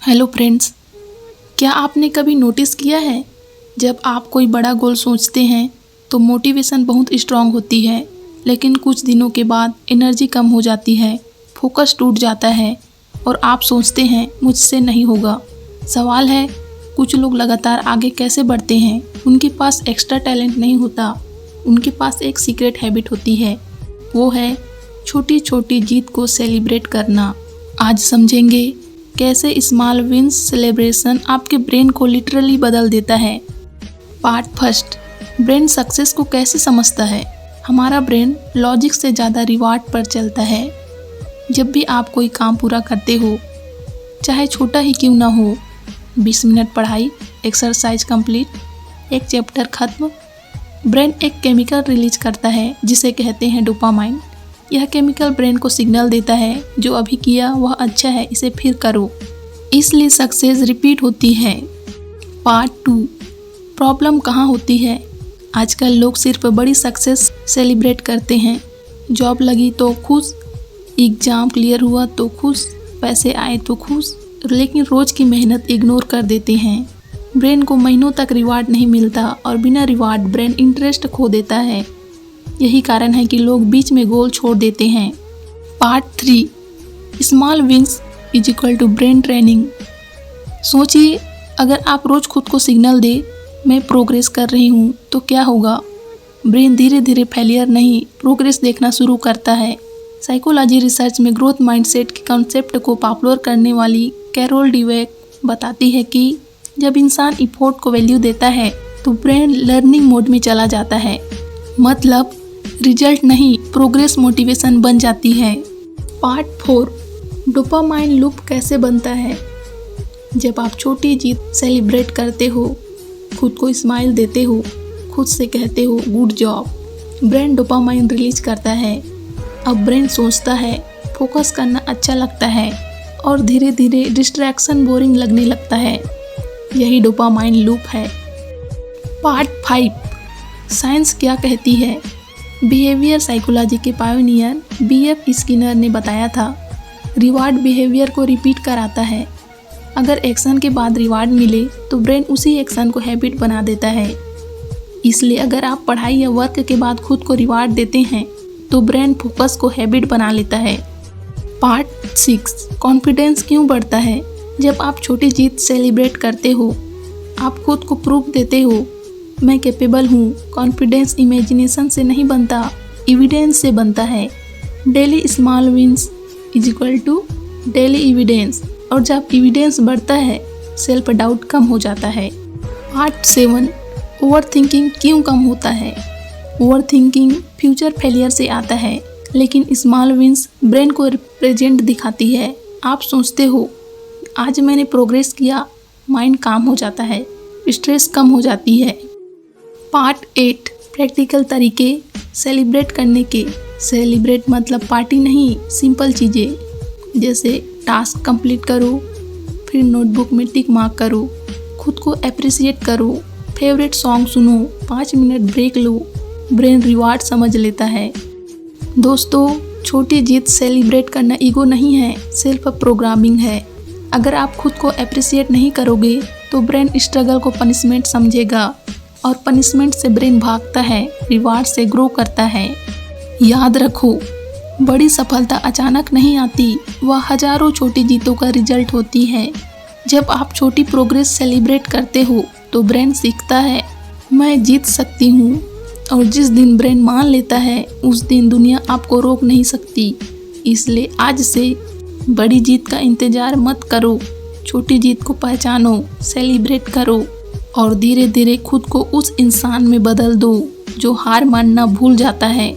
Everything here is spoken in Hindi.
हेलो फ्रेंड्स, क्या आपने कभी नोटिस किया है जब आप कोई बड़ा गोल सोचते हैं तो मोटिवेशन बहुत स्ट्रांग होती है, लेकिन कुछ दिनों के बाद एनर्जी कम हो जाती है, फोकस टूट जाता है और आप सोचते हैं मुझसे नहीं होगा। सवाल है, कुछ लोग लगातार आगे कैसे बढ़ते हैं? उनके पास एक्स्ट्रा टैलेंट नहीं होता, उनके पास एक सीक्रेट हैबिट होती है, वो है छोटी छोटी जीत को सेलिब्रेट करना। आज समझेंगे कैसे स्मॉल विंस सेलिब्रेशन आपके ब्रेन को लिटरली बदल देता है। पार्ट फर्स्ट, ब्रेन सक्सेस को कैसे समझता है। हमारा ब्रेन लॉजिक से ज़्यादा रिवार्ड पर चलता है। जब भी आप कोई काम पूरा करते हो, चाहे छोटा ही क्यों ना हो, 20 मिनट पढ़ाई, एक्सरसाइज कंप्लीट, एक चैप्टर खत्म, ब्रेन एक केमिकल रिलीज करता है जिसे कहते हैं डोपामाइन। यह केमिकल ब्रेन को सिग्नल देता है जो अभी किया वह अच्छा है, इसे फिर करो। इसलिए सक्सेस रिपीट होती है। पार्ट 2, प्रॉब्लम कहाँ होती है। आजकल लोग सिर्फ बड़ी सक्सेस सेलिब्रेट करते हैं। जॉब लगी तो खुश, एग्ज़ाम क्लियर हुआ तो खुश, पैसे आए तो खुश, लेकिन रोज़ की मेहनत इग्नोर कर देते हैं। ब्रेन को महीनों तक रिवार्ड नहीं मिलता और बिना रिवार्ड ब्रेन इंटरेस्ट खो देता है। यही कारण है कि लोग बीच में गोल छोड़ देते हैं। Part 3, small wins is equal to brain training. सोचिए, अगर आप रोज़ खुद को सिग्नल दे मैं प्रोग्रेस कर रही हूँ तो क्या होगा। ब्रेन धीरे धीरे फेलियर नहीं, प्रोग्रेस देखना शुरू करता है। साइकोलॉजी रिसर्च में ग्रोथ माइंडसेट के कॉन्सेप्ट को पॉपुलर करने वाली कैरोल डीवेक बताती है कि जब इंसान इफोर्ट को वैल्यू देता है तो ब्रेन लर्निंग मोड में चला जाता है। मतलब रिजल्ट नहीं, प्रोग्रेस मोटिवेशन बन जाती है। पार्ट 4, डोपामाइन लूप कैसे बनता है। जब आप छोटी जीत सेलिब्रेट करते हो, खुद को स्माइल देते हो, खुद से कहते हो good job, brain dopamine release करता है। अब ब्रेन सोचता है, फोकस करना अच्छा लगता है और धीरे धीरे डिस्ट्रैक्शन बोरिंग लगने लगता है। यही डोपामाइन लूप है। पार्ट 5, साइंस क्या कहती है। बिहेवियर साइकोलॉजी के पायोनियर BF स्किनर ने बताया था, रिवार्ड बिहेवियर को रिपीट कराता है। अगर एक्शन के बाद रिवार्ड मिले तो ब्रेन उसी एक्शन को हैबिट बना देता है। इसलिए अगर आप पढ़ाई या वर्क के बाद खुद को रिवार्ड देते हैं तो ब्रेन फोकस को हैबिट बना लेता है। पार्ट 6, कॉन्फिडेंस क्यों बढ़ता है। जब आप छोटी जीत सेलिब्रेट करते हो, आप खुद को प्रूफ देते हो मैं कैपेबल हूँ। कॉन्फिडेंस इमेजिनेशन से नहीं बनता, एविडेंस से बनता है। Daily small wins is equal to daily evidence, और जब एविडेंस बढ़ता है सेल्फ डाउट कम हो जाता है। पार्ट 7, ओवर थिंकिंग क्यों कम होता है। ओवर थिंकिंग फ्यूचर फेलियर से आता है, लेकिन स्मॉल विंस ब्रेन को प्रेजेंट दिखाती है। आप सोचते हो आज मैंने प्रोग्रेस किया, माइंड काम हो जाता है, स्ट्रेस कम हो जाती है। पार्ट 8, प्रैक्टिकल तरीके सेलिब्रेट करने के। सेलिब्रेट मतलब पार्टी नहीं, सिंपल चीज़ें जैसे टास्क कंप्लीट करो, फिर नोटबुक में टिक मार्क करो, खुद को अप्रिशिएट करो, फेवरेट सॉन्ग सुनो, 5 मिनट ब्रेक लो, ब्रेन रिवार्ड समझ लेता है। दोस्तों, छोटी जीत सेलिब्रेट करना ईगो नहीं है, सेल्फ प्रोग्रामिंग है। अगर आप खुद को अप्रिशिएट नहीं करोगे तो ब्रेन स्ट्रगल को पनिशमेंट समझेगा और पनिशमेंट से ब्रेन भागता है, रिवार्ड से ग्रो करता है। याद रखो, बड़ी सफलता अचानक नहीं आती, वह हजारों छोटी जीतों का रिजल्ट होती है। जब आप छोटी प्रोग्रेस सेलिब्रेट करते हो तो ब्रेन सीखता है मैं जीत सकती हूँ, और जिस दिन ब्रेन मान लेता है उस दिन दुनिया आपको रोक नहीं सकती। इसलिए आज से बड़ी जीत का इंतजार मत करो, छोटी जीत को पहचानो, सेलिब्रेट करो और धीरे धीरे खुद को उस इंसान में बदल दो जो हार मानना भूल जाता है।